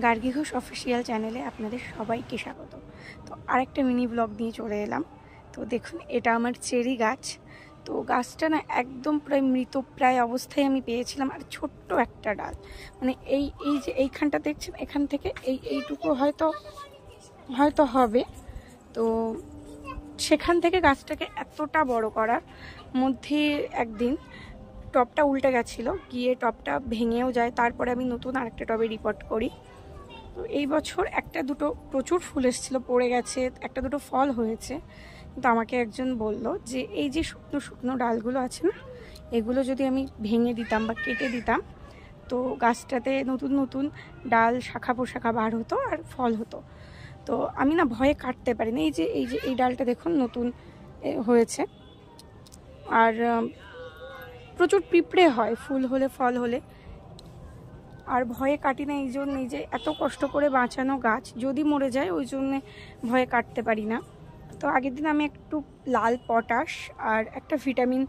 Gargi Ghosh official চ্যানেলে আপনাদের সবাইকে স্বাগত। তো আরেকটা মিনি ব্লগ নিয়ে চলে এলাম। তো দেখুন, এটা আমার চেরি গাছ। তো গাছটা না একদম প্রায় মৃতপ্রায় অবস্থায় আমি পেয়েছিলাম, আর ছোট্ট একটা ডাল, মানে এই যে এইখানটা দেখছেন, এখান থেকে এইটুকু হয়তো হবে। তো সেখান থেকে গাছটাকে এতটা বড় করার মধ্যে একদিন টবটা উল্টে গেছিলো, গিয়ে টবটা ভেঙেও যায়। তারপরে আমি নতুন আরেকটা টবে রিপোর্ট করি। তো এই বছর একটা দুটো প্রচুর ফুল এসেছিলো, পড়ে গেছে, একটা দুটো ফল হয়েছে। কিন্তু আমাকে একজন বলল যে এই যে শুকনো শুকনো ডালগুলো আছে না, এগুলো যদি আমি ভেঙে দিতাম বা কেটে দিতাম, তো গাছটাতে নতুন নতুন ডাল, শাখা প্রশাখা বার হতো আর ফল হতো। তো আমি না ভয়ে কাটতে পারি না। এই ডালটা দেখুন নতুন হয়েছে, আর প্রচুর পিঁপড়ে হয় ফুল হলে, ফল হলে, আর ভয়ে কাটি না। এই জন্য যে এত কষ্ট করে বাঁচানো গাছ যদি মরে যায়, ওই জন্যে ভয়ে কাটতে পারি না। তো আগের দিন আমি একটু লাল পটাশ আর একটা ভিটামিন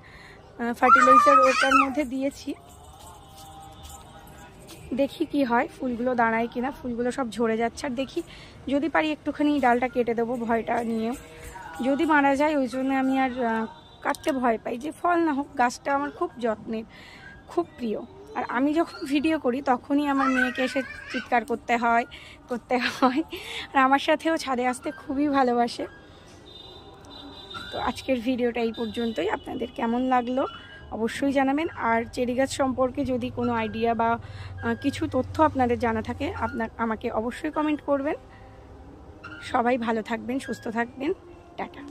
ফার্টিলাইজার ওটার মধ্যে দিয়েছি, দেখি কি হয়, ফুলগুলো দাঁড়ায় কিনা। ফুলগুলো সব ঝরে যাচ্ছে, আর দেখি যদি পারি একটুখানি ডালটা কেটে দেবো ভয়টা নিয়ে। যদি মারা যায়, ওই জন্য আমি আর কাটতে ভয় পাই। যে ফল না হোক, গাছটা আমার খুব যত্নের, খুব প্রিয়। আর আমি যখন ভিডিও করি তখনই আমার মেয়েকে এসে চিৎকার করতে হয়। আর আমার সাথেও ছাদে আসতে খুবই ভালোবাসে। তো আজকের ভিডিওটা এই পর্যন্তই। আপনাদের কেমন লাগলো অবশ্যই জানাবেন। আর চেরি গাছ সম্পর্কে যদি কোনো আইডিয়া বা কিছু তথ্য আপনাদের জানা থাকে, আমাকে অবশ্যই কমেন্ট করবেন। সবাই ভালো থাকবেন, সুস্থ থাকবেন। টাটা।